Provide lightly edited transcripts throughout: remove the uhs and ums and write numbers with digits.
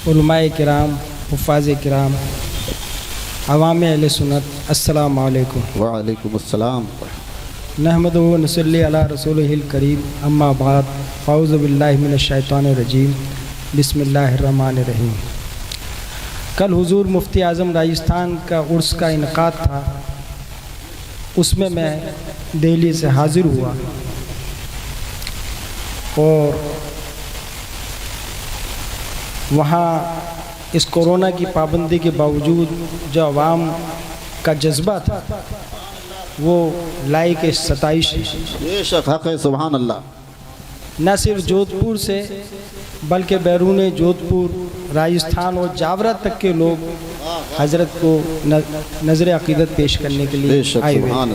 उलमाए किराम, हुफ़ाज़ किराम, अवाम अहले सुन्नत, अस्सलामु अलैकुम। वालेकुम अस्सलाम। नहमदुहु व नसल्ली अला रसूलिहिल करीम, अम्मा बाद, फ़ाऊज़ु बिल्लाहि मिनश शैतानिर रजीम, बिस्मिल्लाहिर रहमानिर रहीम। कल हुज़ूर मुफ्ती आज़म राजस्थान का उर्स का इनक़ाद था, उसमें मैं दिल्ली से हाज़िर हुआ और वहाँ इस कोरोना की पाबंदी के बावजूद जो अवाम का जज्बा था वो लाइक 27 बेशक हक़ है, सुभान अल्लाह। न सिर्फ जोधपुर से बल्कि बैरून जोधपुर, राजस्थान और जावरा तक के लोग हज़रत को नज़र अक़ीदत पेश करने के लिए आए हुए थे।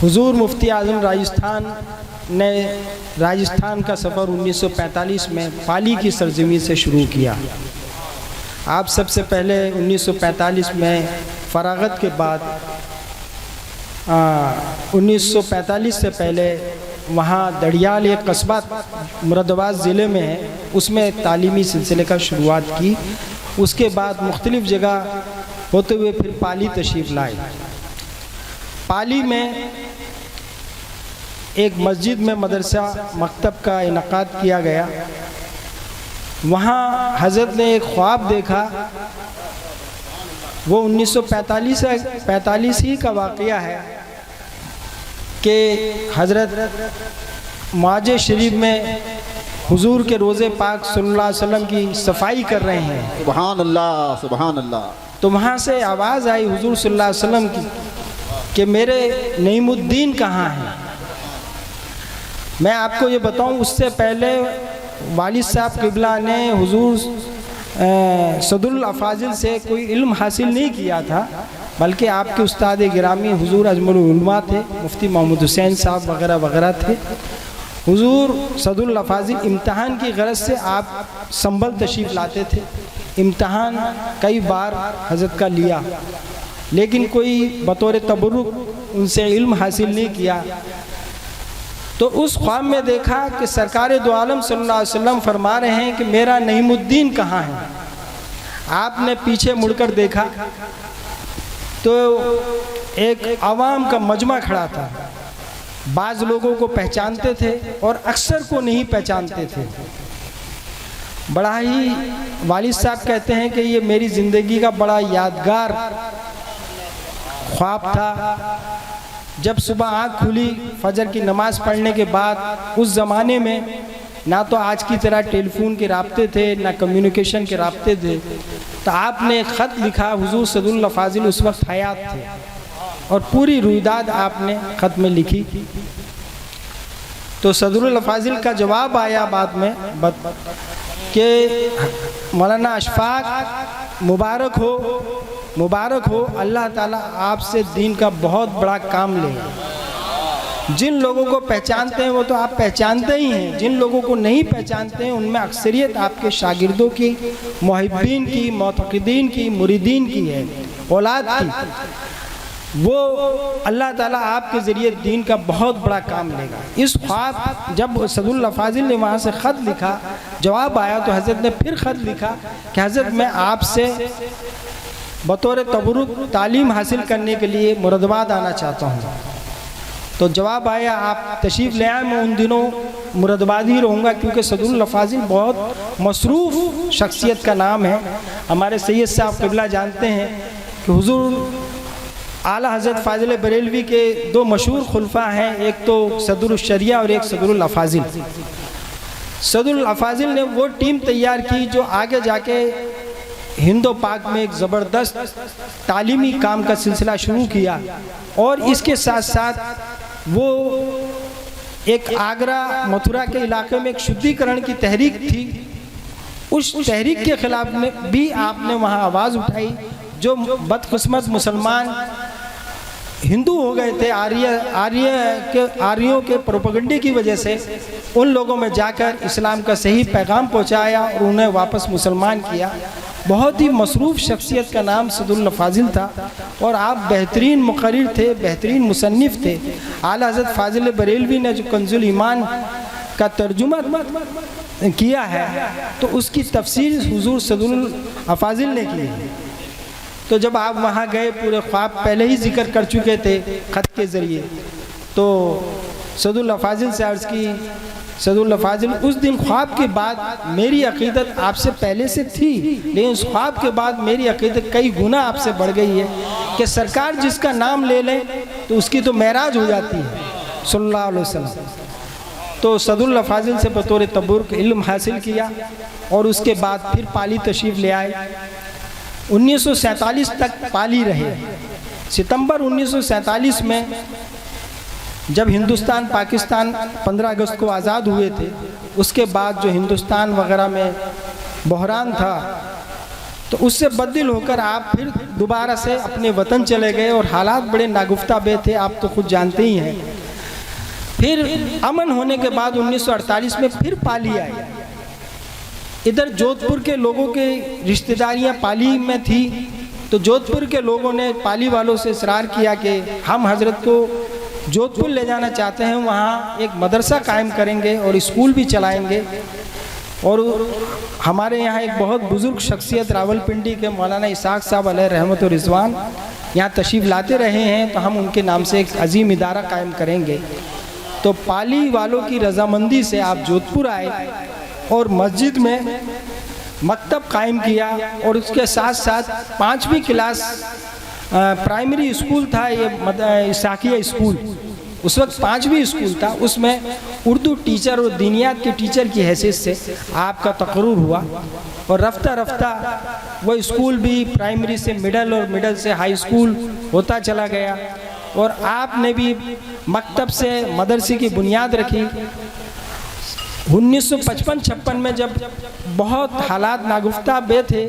हुज़ूर मुफ्ती आज़म राजस्थान ने राजस्थान का सफ़र 1945 में पाली की सरज़मीन से शुरू किया। आप सबसे पहले 1945 में फ़राग़त के बाद 1945 से पहले वहाँ दड़ियाल एक कस्बा मुरादाबाद ज़िले में है, उसमें तालीमी सिलसिले का शुरुआत की। उसके बाद मुख्तलिफ़ जगह होते हुए फिर पाली तशरीफ़ लाए। पाली में एक मस्जिद में मदरसा मकतब का इनक़ाद किया गया। वहाँ हज़रत ने एक ख्वाब देखा, वो 1945 ही का वाक़या है कि हज़रत माज शरीफ में हुजूर के रोज़े पाक सल्लल्लाहु अलैहि वसल्लम की सफाई कर रहे हैं। सुभान अल्लाह, सुभान अल्लाह। तो वहाँ से आवाज़ आई हुजूर सल्लल्लाहु अलैहि वसल्लम की कि मेरे नईमुद्दीन कहाँ हैं। मैं आपको ये बताऊँ, उससे पहले वालिद साहब क़िबला ने हुजूर सदरुल अफ़ाज़िल से कोई इल्म हासिल नहीं किया था, बल्कि आपके उस्ताद गिरामी हुजूर अजमल उलमा थे, मुफ्ती मोहम्मद हुसैन साहब वगैरह वगैरह थे। हुजूर सदरुल अफ़ाज़िल इम्तहान की गरज से आप संभल तशरीफ़ लाते थे। इम्तहान कई बार हज़रत का लिया, लेकिन कोई बतौर तबरुक उनसे इल्म हासिल नहीं किया। तो उस ख्वाब में देखा कि सरकार दो आलम सल्लल्लाहु अलैहि वसल्लम फरमा रहे हैं कि मेरा नईमुद्दीन कहाँ है। आपने पीछे मुड़कर देखा तो एक अवाम का मजमा खड़ा था। बाज़ लोगों को पहचानते थे और अक्सर को नहीं पहचानते थे। बड़ा ही वालिद साहब कहते हैं कि ये मेरी ज़िंदगी का बड़ा यादगार ख्वाब था। जब सुबह आँख खुली फजर की नमाज़ पढ़ने के बाद, उस ज़माने में ना तो आज की तरह टेलीफोन के राब्ते थे, ना कम्युनिकेशन के राब्ते थे। तो आपने ख़त लिखा, हुजूर सदरुल अफ़ाज़िल उस वक्त हयात थे और पूरी रुईदाद आपने ख़त में लिखी। तो सदरुल अफ़ाज़िल का जवाब आया बाद में कि मौलाना अशफाक मुबारक हो, अल्लाह ताला आपसे दीन का बहुत बड़ा काम लेगा। जिन लोगों को पहचानते हैं वो तो आप पहचानते ही हैं, जिन लोगों को नहीं पहचानते हैं उनमें अक्सरियत आपके शागिर्दों की, मुहिब्बीन की, मुतक़िदीन की, मुरीदीन की है, औलाद की। वो अल्लाह ताला आपके ज़रिए दीन का बहुत बड़ा काम लेगा। इस ख्वाब जब सदरुल अफ़ाज़िल ने वहाँ से ख़त लिखा, जवाब आया, तो हज़रत ने फिर ख़त लिखा कि हज़रत मैं आपसे बतौर तबरुक तालीम हासिल करने के लिए मुरादाबाद आना चाहता हूँ। तो जवाब आया आप तशरीफ़ ले आए। मैं उन दिनों मुरादाबाद ही रहूँगा, क्योंकि सदरुल अफ़ाज़िल बहुत मसरूफ़ शख्सियत का नाम है। हमारे सैयद साहब क़िबला जानते हैं कि हुज़ूर आला हज़रत फ़ाज़िल बरेलवी के दो मशहूर खुलफा हैं, एक तो सदरुल शरिया और एक सदरुल अफ़ाज़िल। सदरुल अफ़ाज़िल ने वो टीम तैयार की जो आगे जाके हिंदो पाक में एक ज़बरदस्त तालीमी काम का सिलसिला शुरू किया। और इसके साथ साथ वो एक आगरा मथुरा के इलाके में एक शुद्धिकरण की तहरीक थी, उस तहरीक के ख़िलाफ़ में भी आपने वहाँ आवाज़ उठाई। जो बदकिस्मत मुसलमान हिंदू हो गए थे आर्यों के प्रोपेगेंडे की वजह से, उन लोगों में जाकर इस्लाम का सही पैगाम पहुँचाया और उन्हें वापस मुसलमान किया। बहुत ही मसरूफ़ शख्सियत का नाम सदरुल अफ़ाज़िल था और आप बेहतरीन मुक़र्रिर थे, बेहतरीन मुसन्निफ़ थे। आला हज़रत फ़ाज़िल बरेलवी ने जो कंज़ुल ईमान का तर्जुमा किया है तो उसकी तफसीर हुजूर सदरुल अफाजिल ने की है। तो जब आप वहाँ गए, पूरे ख्वाब पहले ही जिक्र कर चुके थे ख़त के ज़रिए, तो सदरुल अफाजिल से अर्ज़ की, सदरुल अफाजिल उस दिन ख्वाब के बाद मेरी अक़ीदत आपसे पहले से थी, लेकिन उस ख्वाब के बाद मेरी अक़ीदत कई गुना आपसे बढ़ गई है कि सरकार जिसका नाम ले लें तो उसकी तो महराज हो जाती है सल्लल्लाहु अलैहि वसल्लम। तो सदरुल अफाजिल से बतौर तबरुक इल्म हासिल किया और उसके बाद फिर पाली तशरीफ़ ले आए। 1947 तक पाली रहे। सितंबर 1947 में जब हिंदुस्तान पाकिस्तान 15 अगस्त को आज़ाद हुए थे, उसके बाद जो हिंदुस्तान वगैरह में बहरान था, तो उससे बददिल होकर आप फिर दोबारा से अपने वतन चले गए और हालात बड़े नागुफ्ता बे थे, आप तो खुद जानते ही हैं। फिर अमन होने के बाद 1948 में फिर पाली आई। इधर जोधपुर के लोगों के रिश्तेदारियां पाली में थी, तो जोधपुर के लोगों ने पाली वालों से इसरार किया कि हम हजरत को जोधपुर ले जाना चाहते हैं, वहाँ एक मदरसा कायम करेंगे और स्कूल भी चलाएंगे। और हमारे यहाँ एक बहुत बुज़ुर्ग शख्सियत रावलपिंडी के मौलाना इसाक साहब अलैहि रहमत व रिज़वान यहाँ तशरीफ़ लाते रहे हैं, तो हम उनके नाम से एक अजीम इदारा कायम करेंगे। तो पाली वालों की रजामंदी से आप जोधपुर आए और मस्जिद में मकतब कायम किया, और उसके साथ साथ 5वीं क्लास प्राइमरी स्कूल था, ये इसाकिया स्कूल, उस वक्त 5वीं स्कूल था, उसमें उर्दू टीचर और दीनियात के टीचर की हैसियत से आपका तकर्रुर हुआ। और रफ्ता रफ्ता वो स्कूल भी प्राइमरी से मिडल और मिडल से हाई स्कूल होता चला गया, और आपने भी मकतब से मदरसे की बुनियाद रखी। 1955-56 में जब बहुत हालात नागुफ्ता बे थे,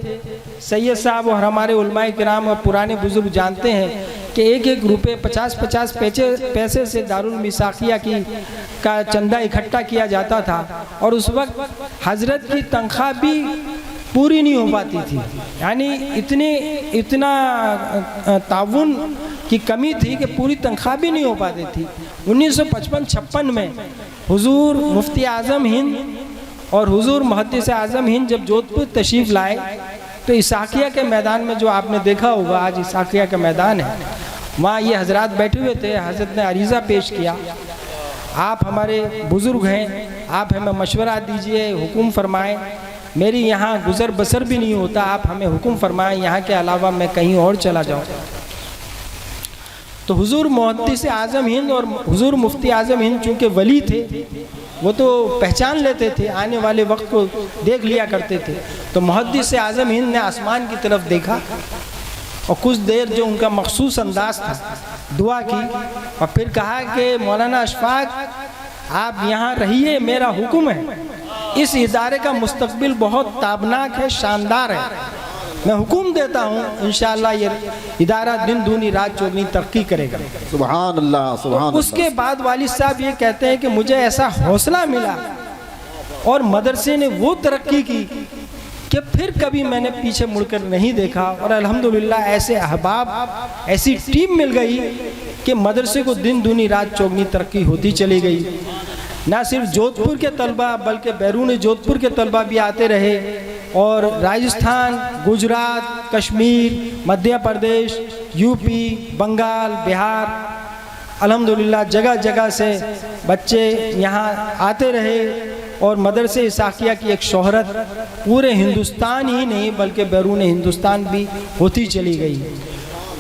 सैयद साहब और हमारे उलमाए किराम और पुराने बुजुर्ग जानते हैं कि एक एक रुपये 50-50 पैसे से दारुल मिसाकिया का चंदा इकट्ठा किया जाता था, और उस वक्त हजरत की तनख्वाह भी पूरी नहीं हो पाती थी, यानी इतना ताउन की कमी थी कि पूरी तनख्वाह भी नहीं हो पाती थी। 1955-56 में हुजूर मुफ्ती आज़म हिंद और हुजूर मुहद्दिस आज़म हिंद जब जोधपुर तशरीफ़ लाए, तो इसाकिया के मैदान में, जो आपने देखा होगा आज इसाकिया का मैदान है, वहाँ ये हजरात बैठे हुए थे। हजरत ने अरीज़ा पेश किया, आप हमारे बुज़ुर्ग हैं, आप हमें मशवरा दीजिए, हुक्म फरमाएँ, मेरी यहाँ गुज़र बसर भी नहीं होता, आप हमें हुक्म फरमाएँ, यहाँ के अलावा मैं कहीं और चला जाऊँ। तो हुजूर मुहद्दिस आज़म हिंद और हुजूर मुफ्ती आज़म हिंद चूँकि वली थे, वो तो पहचान लेते थे, आने वाले वक्त को देख लिया करते थे। तो मुहद्दिस आज़म हिंद ने आसमान की तरफ देखा और कुछ देर जो उनका मखसूस अंदाज था, दुआ की, और फिर कहा कि मौलाना अशफाक आप यहाँ रहिए, मेरा हुक्म है, इस इदारे का मुस्तकबिल बहुत ताबनाक है, शानदार है, मैं हुक्म देता हूँ इंशाअल्लाह ये इदारा दिन दूनी रात चौगनी तरक्की करेगा। सुभान अल्लाह, सुभान अल्लाह। उसके बाद वालिद साहब ये कहते हैं कि मुझे ऐसा हौसला मिला और मदरसे ने वो तरक्की की कि फिर कभी मैंने पीछे मुड़कर नहीं देखा, और अल्हम्दुलिल्लाह ऐसे अहबाब, ऐसी टीम मिल गई कि मदरसे को दिन दूनी रात चौगनी तरक्की होती चली गई। ना सिर्फ जोधपुर के तलबा बल्कि बैरून जोधपुर के तलबा भी आते रहे, और राजस्थान, गुजरात, कश्मीर, मध्य प्रदेश, यूपी, बंगाल, बिहार, अल्हम्दुलिल्लाह जगह जगह से बच्चे यहाँ आते रहे, और मदरसे इसाकिया की एक शोहरत पूरे हिंदुस्तान ही नहीं बल्कि बैरून हिंदुस्तान भी होती चली गई।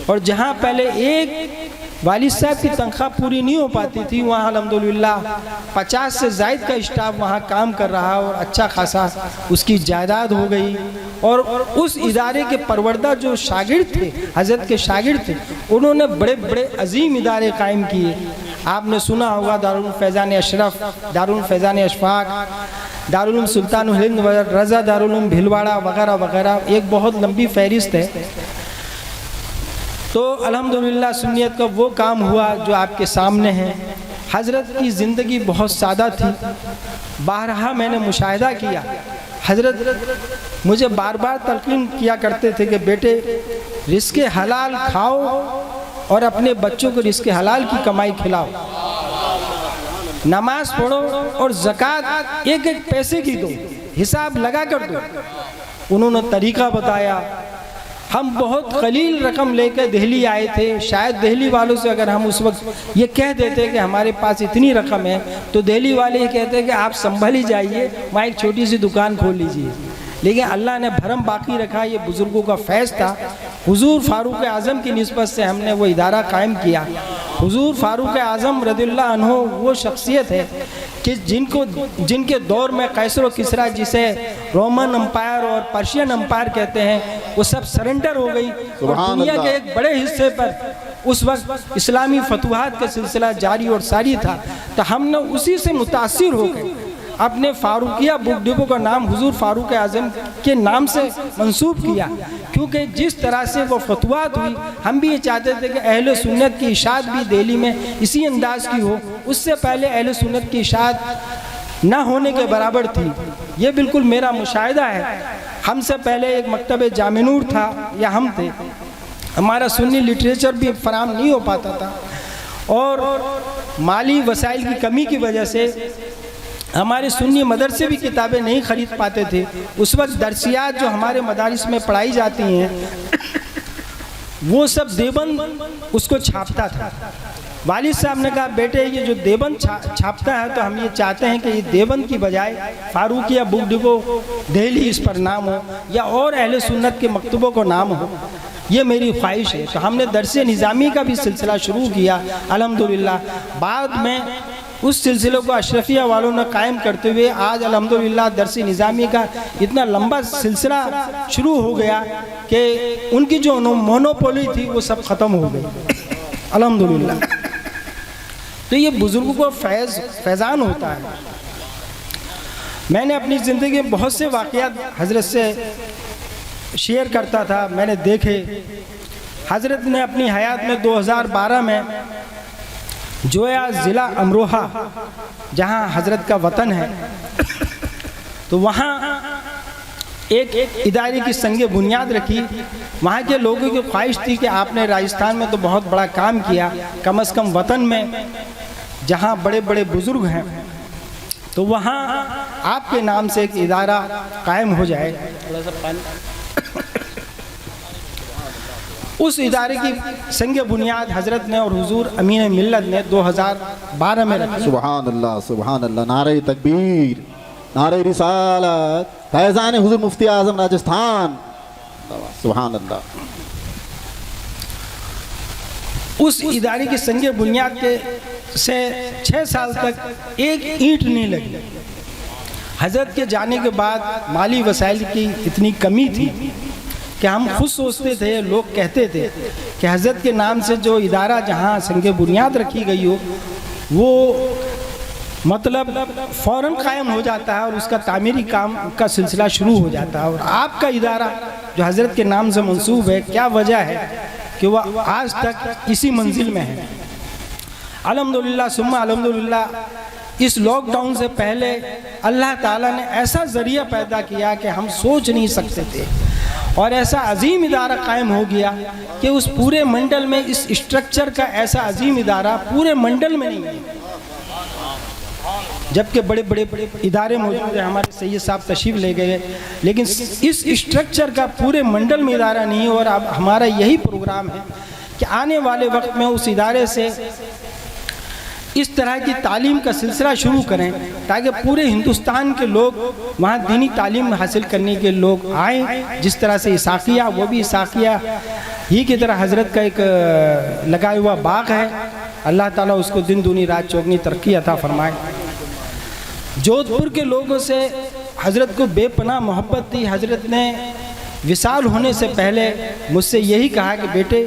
और जहाँ पहले एक वालिद साहब की तनख्वाह पूरी नहीं हो पाती थी, वहाँ अल्हम्दुलिल्लाह 50 से ज़ायद का स्टाफ वहाँ काम कर रहा, और अच्छा खासा उसकी जायदाद हो गई। और उस इदारे के परवरदा जो शागिर्द थे, हज़रत के शागिर्द थे, उन्होंने बड़े बड़े अजीम इदारे कायम किए। आपने सुना होगा दारुल फैज़ान अशरफ, दारुल फैज़ान अशफाक, दारुल सुल्तानुल हिंद, रज़ा दारुल भिलवाड़ा वगैरह वगैरह, एक बहुत लंबी फहरिस्त है। तो अल्हम्दुलिल्लाह सुन्नियत का वो काम हुआ जो आपके सामने है। हज़रत की ज़िंदगी बहुत सादा थी, बारहा मैंने मुशाहिदा किया। हज़रत मुझे बार बार तलकीन किया करते थे कि बेटे रिज़्क़े हलाल खाओ और अपने बच्चों को रिज़्क़े हलाल की कमाई खिलाओ। नमाज पढ़ो और ज़कात एक एक पैसे की दो, हिसाब लगा कर दो। उन्होंने तरीका बताया। हम बहुत कलील रकम लेकर दिल्ली आए थे। शायद दिल्ली वालों से अगर हम उस वक्त ये कह देते कि हमारे पास इतनी रकम है, तो दिल्ली वाले ये कहते कि आप संभल ही जाइए, वहाँ एक छोटी सी दुकान खोल लीजिए। लेकिन अल्लाह ने भरम बाकी रखा। ये बुज़ुर्गों का फैज़ था। हुजूर फारूक आज़म की निस्बत से हमने वो इदारा कायम किया। हुजूर फारूक आज़म रज़ियल्लाहु अन्हु वो शख्सियत है कि जिनके दौर में कैसर व किसरा, जिसे रोमन अम्पायर और पर्शियन अम्पायर कहते हैं, वो सब सरेंडर हो गई और दुनिया के एक बड़े हिस्से पर उस वक्त इस्लामी फतुहात का सिलसिला जारी और सारी था। तो हमने उसी से मुतासिर होकर अपने फारूकिया बुक डिपो का नाम हुजूर फारूक आज़म के नाम से मंसूब किया, क्योंकि जिस तरह से वो फतवात हुई, हम भी ये चाहते थे कि अहले सुन्नत की इशाअत भी दिल्ली में इसी अंदाज की हो। उससे पहले अहले सुन्नत की इशाअत ना होने के बराबर थी। ये बिल्कुल मेरा मुशाहिदा है। हमसे पहले एक मकतब जामिनूर था या हम थे। हमारा सुन्नी लिटरेचर भी फराम नहीं हो पाता था और माली वसाइल की कमी की वजह से हमारे सुन्नी मदरसे भी किताबें नहीं ख़रीद पाते थे। उस वक्त दरसियात जो हमारे मदारिस में पढ़ाई जाती हैं वो सब देवबंद उसको छापता था। वालिद साहब ने कहा, बेटे ये जो देवबंद छापता है, तो हम ये चाहते हैं कि ये देवबंद की बजाय फारूकिया बुक डिपो दिल्ली इस पर नाम हो या और अहले सुन्नत के मकतबों को नाम हो। ये मेरी ख्वाहिश है। तो हमने दरसे निज़ामी का भी सिलसिला शुरू किया अल्हम्दुलिल्लाह। बाद में उस सिलसिले को अशरफिया वालों ने कायम करते हुए आज अल्हम्दुलिल्लाह दरसी निज़ामी का इतना लंबा सिलसिला शुरू हो गया कि उनकी जो मोनोपोली थी वो सब ख़त्म हो गई अल्हम्दुलिल्लाह। तो ये बुज़ुर्गों को फैज़ान होता है। मैंने अपनी ज़िंदगी में बहुत से वाक़यात हज़रत से शेयर करता था, मैंने देखे। हज़रत ने अपनी हयात में 2012 में जोया ज़िला अमरोहा, जहाँ हज़रत का वतन है, तो वहाँ एक इदारे की संगे बुनियाद रखी। वहाँ के लोगों की ख्वाहिश थी कि आपने राजस्थान में तो बहुत बड़ा काम किया, कम से कम वतन में जहाँ बड़े बड़े बुज़ुर्ग हैं, तो वहाँ आपके नाम से एक इदारा कायम हो जाए। थोड़ा सा पानी। उस इदारे की संग बुनियाद हज़रत ने और हुजूर अमीन मिल्लत ने 2012 में रखी। सुभान अल्लाह, सुभान अल्लाह। नारे तकबीर, नारे रिसालत, फैज़ान हुजूर मुफ्ती आज़म राजस्थान। सुभान अल्लाह। उस इदारे की संग बुनियाद के से 6 साल तक एक ईंट नहीं लगी। हज़रत के जाने के बाद माली वसाइल की इतनी कमी थी कि हम खुद सोचते थे, लोग कहते थे कि हज़रत के नाम से जो इदारा जहाँ संग बुनियाद रखी गई हो वो मतलब फ़ौरन कायम हो जाता है और उसका तामीरी काम का सिलसिला शुरू हो जाता है। और आपका इदारा जो हज़रत के नाम से मंसूब है, क्या वजह है कि वह आज तक इसी मंजिल में है। अल्हम्दुलिल्लाह सुम्मा अल्हम्दुलिल्लाह। इस लॉकडाउन से पहले अल्लाह ताला ने ऐसा ज़रिया पैदा किया कि हम सोच नहीं सकते थे, और ऐसा अजीम इदारा कायम हो गया कि उस पूरे मंडल में इस स्ट्रक्चर का ऐसा अजीम इदारा पूरे मंडल में नहीं है। जबकि बड़े बड़े इदारे मौजूद हैं, हमारे सैयद साहब तशरीफ़ ले गए, लेकिन इस स्ट्रक्चर का पूरे मंडल में इदारा नहीं है। और अब हमारा यही प्रोग्राम है कि आने वाले वक्त में उस इदारे से इस तरह की तालीम का सिलसिला शुरू करें ताकि पूरे हिंदुस्तान के लोग वहाँ दीनी तालीम हासिल करने के लोग आएँ। जिस तरह से इसाक़िया, वो भी इसाक़िया ही की तरह हज़रत का एक लगाया हुआ बाग है, अल्लाह ताला उसको दिन दूनी रात चौगनी तरक्की अता फरमाए। जोधपुर के लोगों से हज़रत को बेपनाह मोहब्बत थी। हज़रत ने विसाल होने से पहले मुझसे यही कहा कि बेटे,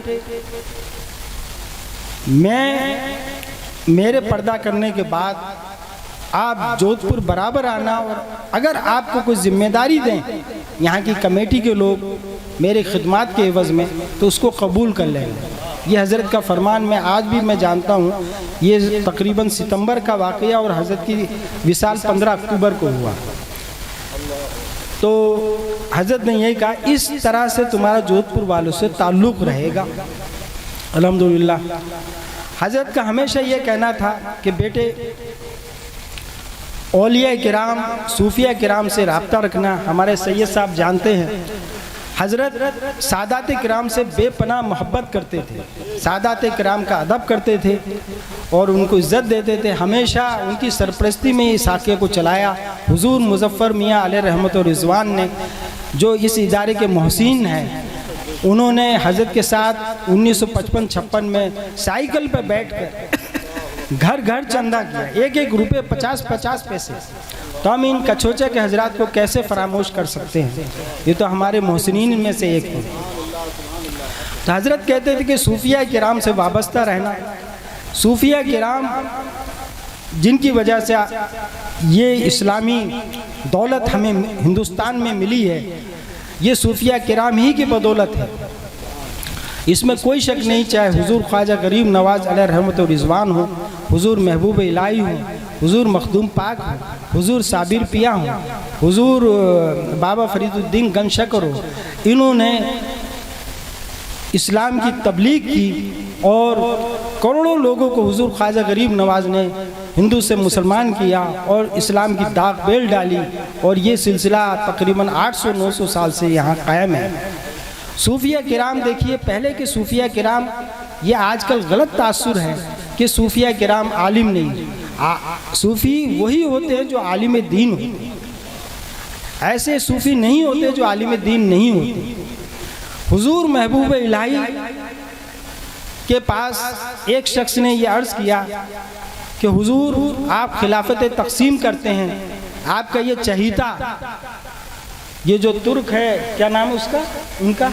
मेरे पर्दा करने के बाद आप जोधपुर बराबर आना, और अगर आपको कोई जिम्मेदारी दें यहाँ की कमेटी के लोग मेरे खिदमात के एवज़ में, तो उसको कबूल कर लेंगे। ये हज़रत का फरमान मैं आज भी मैं जानता हूँ। ये तकरीबन सितंबर का वाक़या और हज़रत की विसाल 15 अक्टूबर को हुआ। तो हज़रत ने यही कहा, इस तरह से तुम्हारा जोधपुर वालों से ताल्लुक़ रहेगा। अल्हम्दुलिल्लाह। हज़रत का हमेशा ये कहना था कि बेटे, औलिया किराम, सूफिया किराम से रब्ता रखना। हमारे सैयद साहब जानते हैं, हज़रत सादात किराम से बेपनाह मोहब्बत करते थे, सादात किराम का अदब करते थे और उनको इज़्ज़त देते थे। हमेशा उनकी सरपरस्ती में इस साक़े को चलाया। हुज़ूर मुज़फ़्फ़र मियाँ अलैहि रहमत व रिज़वान ने, जो इस इदारे के मोहसिन हैं, उन्होंने हज़रत के साथ 1955-56 में साइकिल पर बैठकर घर घर चंदा किया, 1-1 रुपये 50-50 पैसे। तो हम इन कछोचे के हजरात को कैसे फरामोश कर सकते हैं? ये तो हमारे मोहसिनीन में से एक है। तो हज़रत कहते थे कि सूफिया किराम से वाबस्ता रहना, सूफिया किराम जिनकी वजह से ये इस्लामी दौलत हमें हिंदुस्तान में मिली है, ये सूफिया किराम ही की बदौलत है, इसमें कोई शक नहीं। चाहे हुजूर ख्वाजा गरीब नवाज़ अलैहि रहमत व रिज़वान हो, हुजूर महबूब इलाही हो, हुजूर मखदूम पाक हो, हुजूर साबिर पिया हो, हुजूर बाबा फरीदुद्दीन गंशकर हो, इन्होंने इस्लाम की तबलीग की और करोड़ों लोगों को हुजूर ख्वाजा गरीब नवाज़ ने हिंदू से मुसलमान किया और इस्लाम की दाग बेल डाली। और ये सिलसिला तकरीबन 800-900 साल से यहाँ कायम है। सूफिया किराम देखिए, पहले के सूफिया किराम, ये आजकल गलत तासुर है कि सूफिया किराम आलिम नहीं, सूफ़ी वही होते हैं जो आलिम दीन होते हैं, ऐसे सूफ़ी नहीं होते जो आलिम दीन नहीं होते। हुजूर महबूब इलाही के पास एक शख्स ने यह अर्ज़ किया कि हुजूर आप खिलाफत तकसीम करते हैं, आपका ये चहीता, ये जो तुर्क है, क्या नाम है उसका, उनका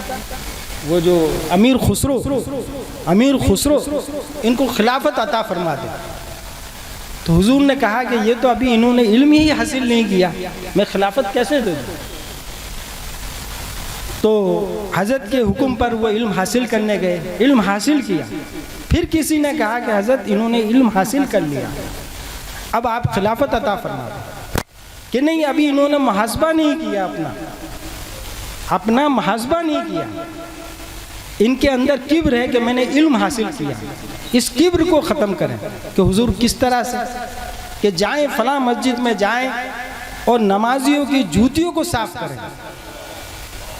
वो जो अमीर खुसरो, इनको खिलाफत अता फरमा दे। तो हुजूर ने कहा कि ये तो अभी इन्होंने इल्म ही हासिल नहीं किया, मैं खिलाफत कैसे दे दूँ? तो हज़रत के हुक्म पर वो इल्म हासिल करने गए, इल्म हासिल किया। फिर किसी ने कहा कि हज़रत इन्होंने इल्म हासिल कर लिया, अब आप खिलाफत अता फरमा दें। कि नहीं, अभी इन्होंने मुहासबा नहीं किया, अपना मुहासबा नहीं किया, इनके अंदर किब्र है कि मैंने इल्म हासिल किया। इस किब्र को ख़त्म करें कि हुजूर किस तरह से कि जाएं फ़लाँ मस्जिद में जाएं और नमाजियों की जूतियों को साफ़ करें।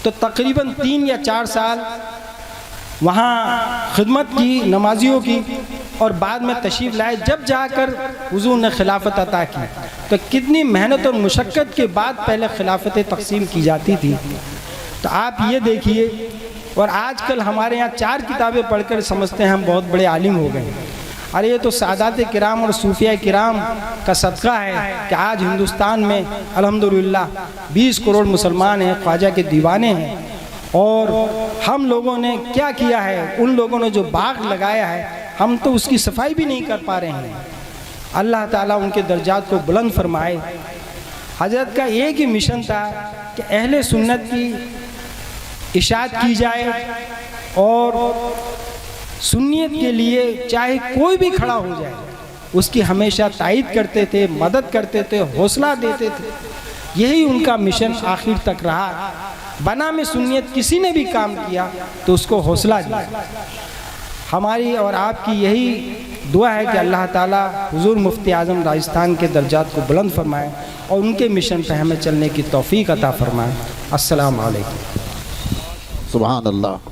तो तकरीबन 3 या 4 साल वहाँ खिदमत की नमाजियों की और बाद में तशरीफ़ लाए। जब जाकर हुजूर ने खिलाफत अता की तो कितनी मेहनत और मुशक्क़त के बाद पहले खिलाफत तकसीम की जाती थी। तो आप ये देखिए, और आजकल हमारे यहाँ 4 किताबें पढ़कर समझते हैं हम बहुत बड़े आलिम हो गए। अरे ये तो सादात किराम और सूफिया किराम का सदका है कि आज हिंदुस्तान में अल्हम्दुलिल्लाह 20 करोड़ मुसलमान हैं, ख्वाजा के दीवाने हैं। और हम लोगों ने क्या किया है, उन लोगों ने जो बाग लगाया है, हम तो उसकी सफाई भी नहीं कर पा रहे हैं। अल्लाह ताला उनके दर्जात को बुलंद फरमाए। हजरत का एक ही मिशन था कि अहले सुन्नत की इशाअत की जाए और सुन्नियत के लिए चाहे कोई भी खड़ा हो जाए उसकी हमेशा तायीद करते थे, मदद करते थे, हौसला देते थे। यही उनका मिशन आखिर तक रहा। बना में सुन्नियत किसी ने भी काम किया तो उसको हौसला दिया। हमारी और आपकी यही दुआ है कि अल्लाह ताला हुजूर मुफ्ती आज़म राजस्थान के दर्जात को बुलंद फरमाए और उनके मिशन पर हमें चलने की तौफीक अता फरमाए। अस्सलाम वालेकुम। सुभान अल्लाह।